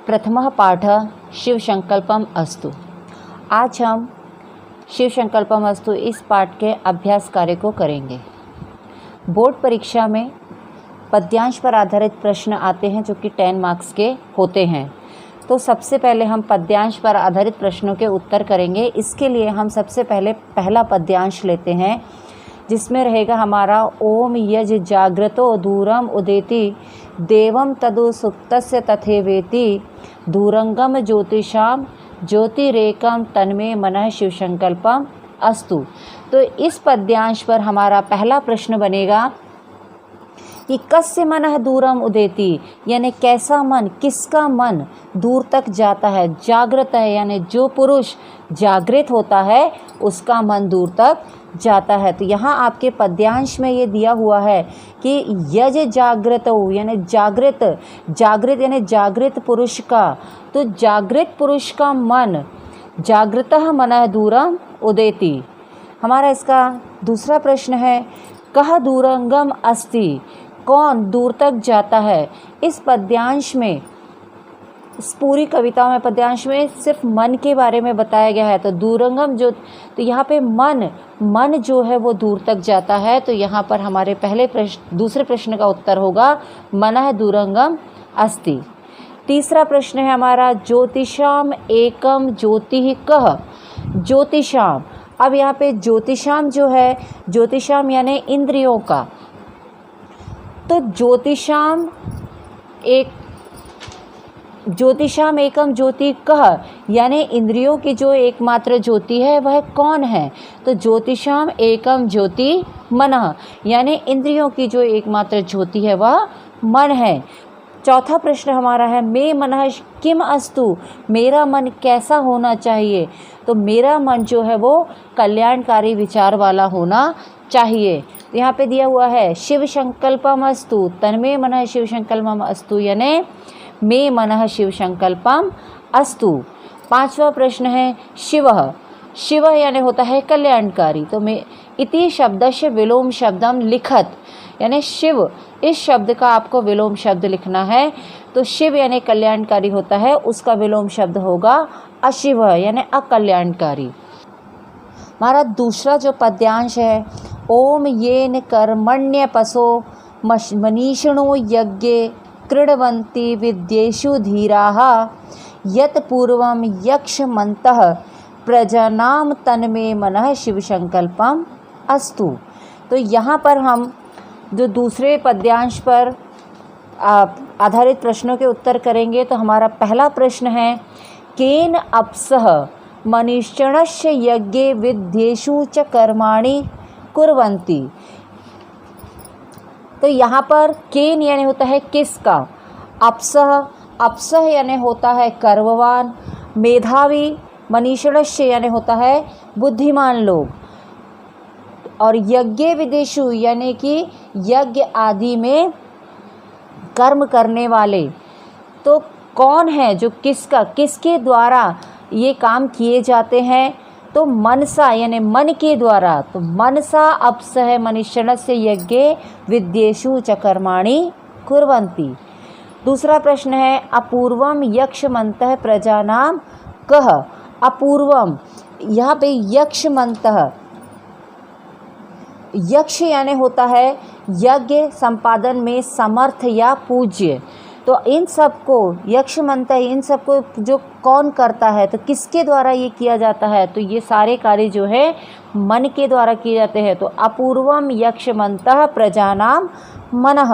प्रथमः पाठः शिव संकल्पम अस्तु। आज हम शिव संकल्पम अस्तु इस पाठ के अभ्यास कार्य को करेंगे। बोर्ड परीक्षा में पद्यांश पर आधारित प्रश्न आते हैं जो कि 10 मार्क्स के होते हैं। तो सबसे पहले हम पद्यांश पर आधारित प्रश्नों के उत्तर करेंगे। इसके लिए हम सबसे पहले पहला पद्यांश लेते हैं जिसमें रहेगा हमारा ओम यज जाग्रतो दूरम उदेति देवम तदु सुप्तस्य तथेवेति दूरंगम ज्योतिषाम ज्योतिरेकम तन्मे मनः शिव संकल्पम अस्तु। तो इस पद्यांश पर हमारा पहला प्रश्न बनेगा कि कस्य मनः दूरम उदेति, यानी कैसा मन, किसका मन दूर तक जाता है। जागृत है यानी जो पुरुष जागृत होता है उसका मन दूर तक जाता है। तो यहाँ आपके पद्यांश में ये दिया हुआ है कि यज जागृत यानी जागृत यानी जागृत पुरुष का, तो जागृत पुरुष का मन जागृतः मनः दूरम उदेति। हमारा इसका दूसरा प्रश्न है कह दूरंगम अस्ति, कौन दूर तक जाता है। इस पद्यांश में, इस पूरी कविता में पद्यांश में सिर्फ मन के बारे में बताया गया है। तो दूरंगम जो, तो यहाँ पे मन जो है वो दूर तक जाता है। तो यहाँ पर हमारे दूसरे प्रश्न का उत्तर होगा मनः दूरंगम अस्ति। तीसरा प्रश्न है हमारा ज्योतिषाम एकम ज्योतिः कः। ज्योतिषाम, अब यहाँ पे ज्योतिषाम जो है, ज्योतिषाम यानी इंद्रियों का, तो ज्योतिषाम एकम ज्योति कः यानी इंद्रियों की जो एकमात्र ज्योति है वह कौन है। तो ज्योतिषाम एकम ज्योति मनः यानी इंद्रियों की जो एकमात्र ज्योति है वह मन है। चौथा प्रश्न हमारा है मे मनः किम अस्तु, मेरा मन कैसा होना चाहिए। तो मेरा मन जो है वो कल्याणकारी विचार वाला होना चाहिए। तो यहाँ पे दिया हुआ है शिव संकल्पम अस्तु तन्मे मनः शिव संकल्पम अस्तु, यानी मे मनः शिव संकल्पम अस्तु। पांचवा प्रश्न है शिव यानी होता है कल्याणकारी। तो मैं इति शब्दस्य विलोम शब्दम लिखत, यानी शिव इस शब्द का आपको विलोम शब्द लिखना है। तो शिव यानी कल्याणकारी होता है, उसका विलोम शब्द होगा अशिव यानी अकल्याणकारी। हमारा दूसरा जो पद्यांश है ओम येन कर्मण्यपसो मनीषिणो यज्ञे क्रीडवन्ति विद्येषु धीराः यत् पूर्वं यक्षमन्तः प्रजानां तन्मे मनः शिव संकल्पम अस्तु। तो यहाँ पर हम जो दूसरे पद्यांश पर आधारित प्रश्नों के उत्तर करेंगे। तो हमारा पहला प्रश्न है केन अप्सः मनीषिणस्य यज्ञे विद्येषु च कर्माणि कुर्वन्ति। तो यहाँ पर केन यानी होता है किसका, अप्सः यानी होता है कर्मवान, मेधावी, मनीषिणस्य यानी होता है बुद्धिमान लोग, और यज्ञ विदेशु यानी कि यज्ञ आदि में कर्म करने वाले। तो कौन है जो किसके द्वारा ये काम किए जाते हैं। तो मनसा यानी मन के द्वारा। तो मनसा अप्सः मनीषिणस्य यज्ञे विद्येषु च कर्माणि कुर्वन्ति। दूसरा प्रश्न है अपूर्वम यक्षमन्तः प्रजानां कः। अपूर्वम, यहाँ पे यक्षमन्तः, यक्ष यानी होता है यज्ञ संपादन में समर्थ या पूज्य। तो इन सबको यक्षमंत, इन सबको जो कौन करता है, तो किसके द्वारा ये किया जाता है। तो ये सारे कार्य जो है मन के द्वारा किए जाते हैं। तो अपूर्वम यक्षमन्तः प्रजानां मनः।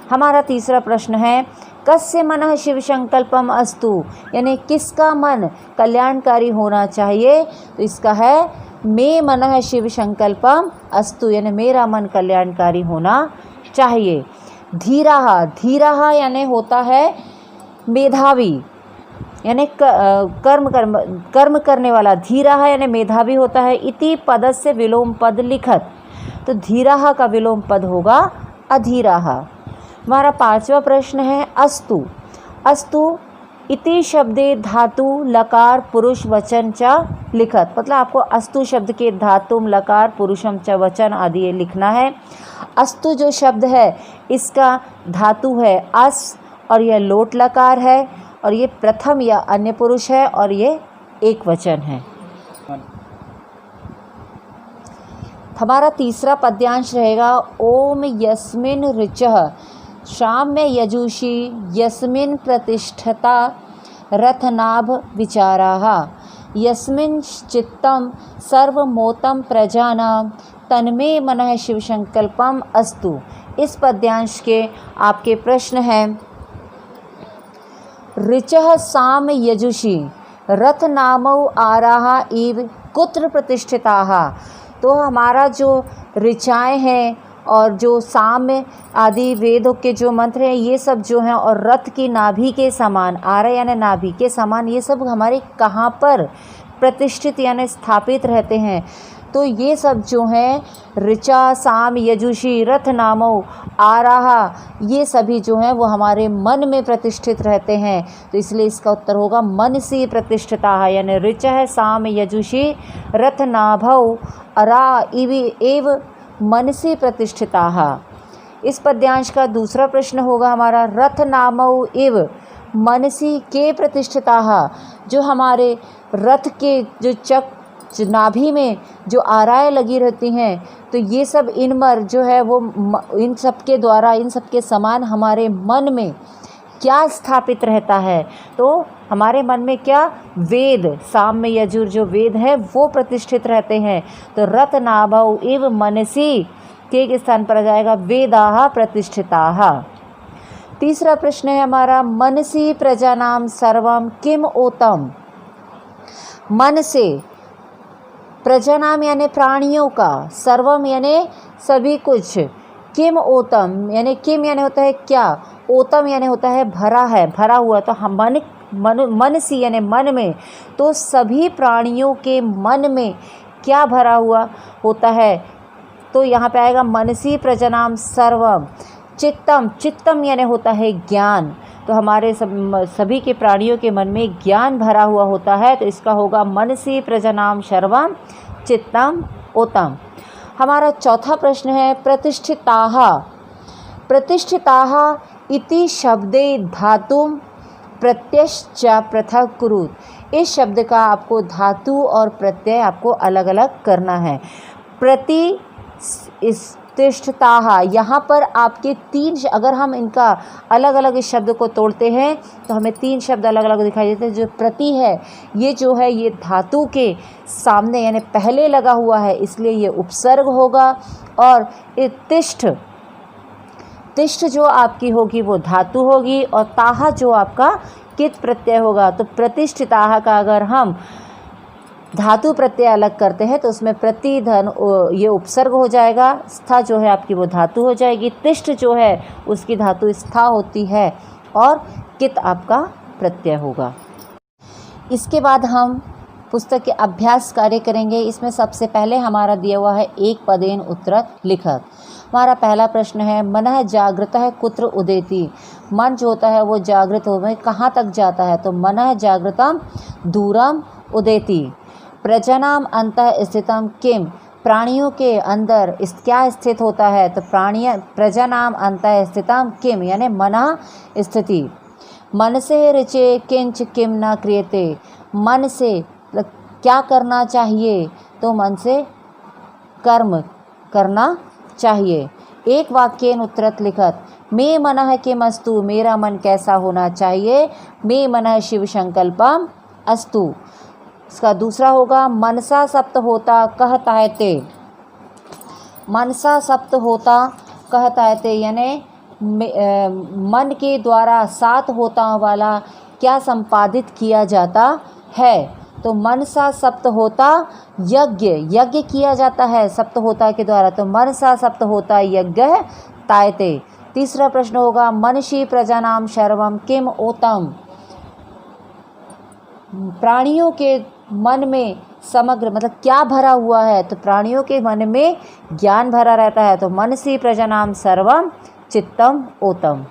हमारा तीसरा प्रश्न है कस्य मनः शिव संकल्पम अस्तु, यानी किसका मन कल्याणकारी होना चाहिए। तो इसका है मे मनः शिव संकल्पम अस्तु, यानी मेरा मन कल्याणकारी होना चाहिए। धीराः यानी होता है मेधावी, यानी कर्म करने वाला। धीराः यानी मेधावी होता है। इति पदस्य विलोम पद लिखत। तो धीराः का विलोम पद होगा अधीराः। हमारा पांचवा प्रश्न है अस्तु इति शब्दे धातु लकार पुरुष वचन च लिखत। मतलब आपको अस्तु शब्द के धातुम लकार पुरुषम च वचन आदि लिखना है। अस्तु जो शब्द है इसका धातु है अस और यह लोट लकार है, और ये प्रथम या अन्य पुरुष है और ये एक वचन है। हमारा तीसरा पद्यांश रहेगा ओम यस्मिन ऋचः शाम्य यजुषी यस्मिन प्रतिष्ठता रथनाभ विचाराः यस्मिन् चित्तं सर्वमोतं प्रजानां तन्मे मनः शिवसंकल्पम अस्तु। इस पद्यांश के आपके प्रश्न हैं ऋचः साम यजुषी रथनामौ आराहा इव कुत्र प्रतिष्ठिताः। तो हमारा जो ऋचाएँ हैं और जो साम्य आदि वेदों के जो मंत्र हैं ये सब जो हैं और रथ की नाभि के समान आरा यानी नाभि के समान ये सब हमारे कहाँ पर प्रतिष्ठित यानी स्थापित रहते हैं। तो ये सब जो हैं ऋचा साम यजुषी रथ नामो आराहा ये सभी जो हैं वो हमारे मन में प्रतिष्ठित रहते हैं। तो इसलिए इसका उत्तर होगा मनसी प्रतिष्ठिता यानी ऋचः साम यजुषी रथ नाभौ अरा एव मनसी प्रतिष्ठिताः। इस पद्यांश का दूसरा प्रश्न होगा हमारा रथ नामौ इव मनसी के प्रतिष्ठिताः। जो हमारे रथ के जो नाभि में जो आराएँ लगी रहती हैं तो ये सब इनमर जो है वो इन सब के द्वारा इन सब के समान हमारे मन में क्या स्थापित रहता है। तो हमारे मन में क्या वेद साम्य यजुर जो वेद है वो प्रतिष्ठित रहते हैं। तो रथ नाभौ इव मनसी के स्थान पर आ जाएगा वेदाः प्रतिष्ठिताः। तीसरा प्रश्न है हमारा मनसी प्रजानां सर्वं किम ओतम। मन से प्रजानाम यानी प्राणियों का सर्वम यानी सभी कुछ किम ओतम यानी किम यानी होता है क्या ओतम यानी होता है भरा है भरा हुआ। तो हम मन सी यानी मन में तो सभी प्राणियों के मन में क्या भरा हुआ होता है। तो यहाँ पे आएगा मनसी प्रजनाम सर्वम। चित्तम चित्तम यानी होता है ज्ञान। तो हमारे सभी के प्राणियों के मन में ज्ञान भरा हुआ होता है। तो इसका होगा मनसी प्रजनाम सर्वम चित्तम ओतम। हमारा चौथा प्रश्न है प्रतिष्ठिताः। प्रतिष्ठिताः इति शब्दे धातुम प्रत्ययश्च पृथक् कुरुत। इस शब्द का आपको धातु और प्रत्यय आपको अलग अलग करना है। प्रतिष्ठिताः यहाँ पर आपके तीन अगर हम इनका अलग अलग इस शब्द को तोड़ते हैं तो हमें तीन शब्द अलग अलग दिखाई देते हैं। जो प्रति है ये जो है ये धातु के सामने यानी पहले लगा हुआ है इसलिए ये उपसर्ग होगा। और तिष्ठ तिष्ठ जो आपकी होगी वो धातु होगी और ताहा जो आपका कित प्रत्यय होगा। तो प्रतिष्ठिताः का अगर हम धातु प्रत्यय अलग करते हैं तो उसमें प्रतिधन ये उपसर्ग हो जाएगा। स्था जो है आपकी वो धातु हो जाएगी। तिष्ठ जो है उसकी धातु स्था होती है और कित आपका प्रत्यय होगा। इसके बाद हम पुस्तक के अभ्यास कार्य करेंगे। इसमें सबसे पहले हमारा दिया हुआ है एक पदेन उत्तरत लिखत। हमारा पहला प्रश्न है मनः जागृतः कुत्र उदेति। मन जो होता है वो जागृत हो में कहाँ तक जाता है। तो मनः जागृतम दूरम उदेति। प्रजनाम अंतः स्थितम किम। प्राणियों के अंदर क्या स्थित होता है। तो प्रजनाम अंतः स्थितम किम यानी मनः स्थिति। मन से ऋचे किंच किम न क्रियते। मन से क्या करना चाहिए। तो मन से कर्म करना चाहिए। एक वाक्येन उत्तरत लिखत। मे मनः किमस्तु। मेरा मन कैसा होना चाहिए। मे मनः शिव संकल्पम अस्तु। इसका दूसरा होगा मनसा सप्त होता कहतायते। मनसा सप्त होता कहतायते यानी मन के द्वारा 7 होताओं वाला क्या संपादित किया जाता है। तो मनसा सप्त होता यज्ञ किया जाता है सप्त होता के द्वारा। तो मनसा सप्त होता यज्ञ तायते। तीसरा प्रश्न होगा मनषी प्रजानाम सर्वम किम ओतम। प्राणियों के मन में समग्र मतलब क्या भरा हुआ है। तो प्राणियों के मन में ज्ञान भरा रहता है। तो मनसी प्रजानाम सर्वम चित्तम ओतम।